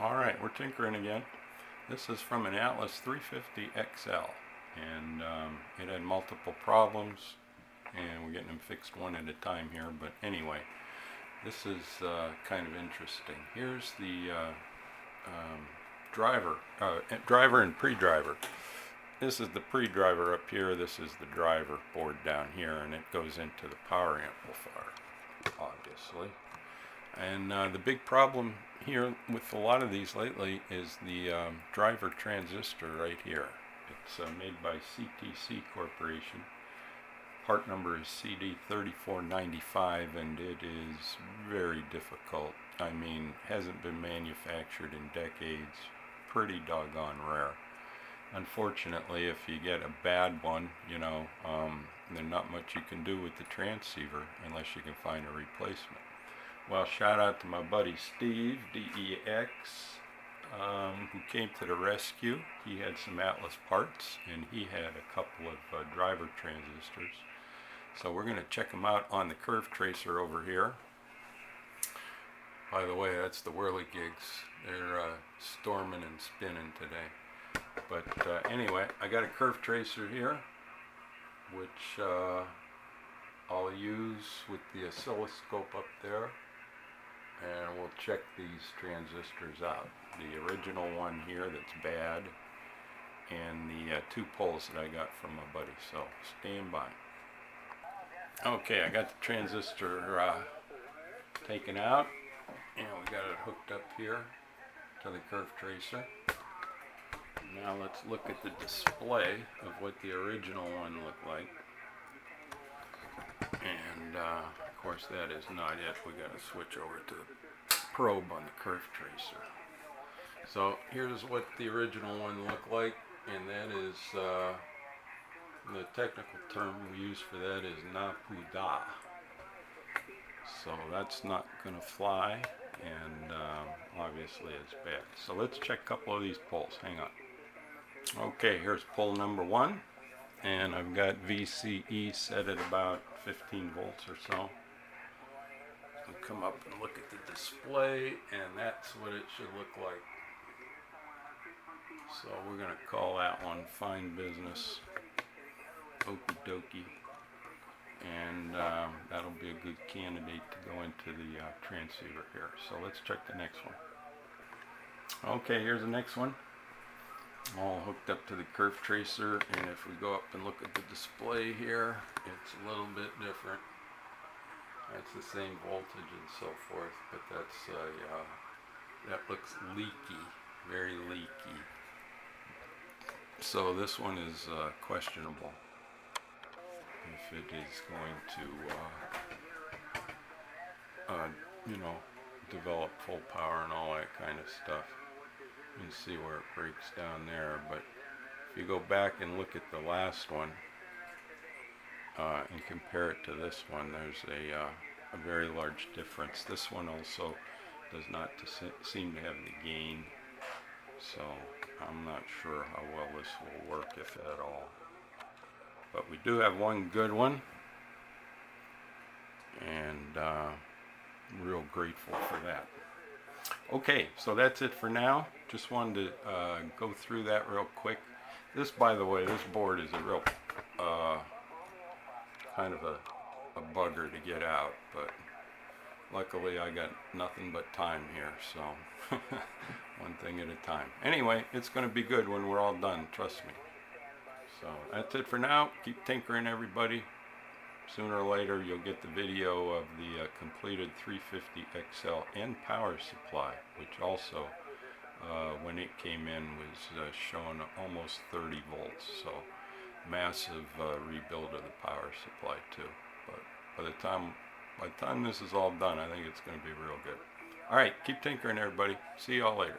Alright, we're tinkering again. This is from an Atlas 350 XL, and it had multiple problems, and we're getting them fixed one at a time here. But anyway, this is kind of interesting. Here's the driver and pre-driver. This is the pre-driver up here, this is the driver board down here, and it goes into the power amplifier, obviously. And the big problem here with a lot of these lately is the driver transistor right here. It's made by CTC Corporation. Part number is CD3495, and it is very difficult. I mean, hasn't been manufactured in decades. Pretty doggone rare. Unfortunately, if you get a bad one, you know, there's not much you can do with the transceiver unless you can find a replacement. Well, shout out to my buddy Steve, DEX, who came to the rescue. He had some Atlas parts, and he had a couple of driver transistors. So we're going to check them out on the curve tracer over here. By the way, that's the whirligigs. They're storming and spinning today. But anyway, I got a curve tracer here, which I'll use with the oscilloscope up there, and we'll check these transistors out. The original one here that's bad, and the 2 poles that I got from my buddy. So stand by. Okay, I got the transistor taken out, and we got it hooked up here to the curve tracer. Now let's look at the display of what the original one looked like. And of course that is not it. We got to switch over to the probe on the curve tracer. So here's what the original one looked like, and that is the technical term we use for that is napuda. So that's not going to fly, and obviously it's bad. So let's check a couple of these poles. Hang on. Okay, here's pole number 1, and I've got VCE set at about 15 volts or so. I'll come up and look at the display, and that's what it should look like. So we're going to call that one fine business, okie dokie, and that'll be a good candidate to go into the transceiver here. So let's check the next one. Okay, here's the next one. All hooked up to the curve tracer, and if we go up and look at the display here, it's a little bit different. That's the same voltage and so forth, but that's that looks leaky, very leaky. So this one is questionable if it is going to you know, develop full power and all that kind of stuff. You can see where it breaks down there, but if you go back and look at the last one and compare it to this one, there's a very large difference. This one also does not seem to have the gain, so I'm not sure how well this will work, if at all. But we do have one good one, and real grateful for that. Okay, so that's it for now. Just wanted to go through that real quick. This, by the way, this board is a real kind of a bugger to get out, but luckily I got nothing but time here, so one thing at a time. Anyway, it's going to be good when we're all done, trust me. So that's it for now. Keep tinkering, everybody. Sooner or later you'll get the video of the completed 350 XL and power supply, which also when it came in was showing almost 30 volts, so massive rebuild of the power supply too. But by the time this is all done, I think it's going to be real good. Alright, keep tinkering, everybody. See y'all later.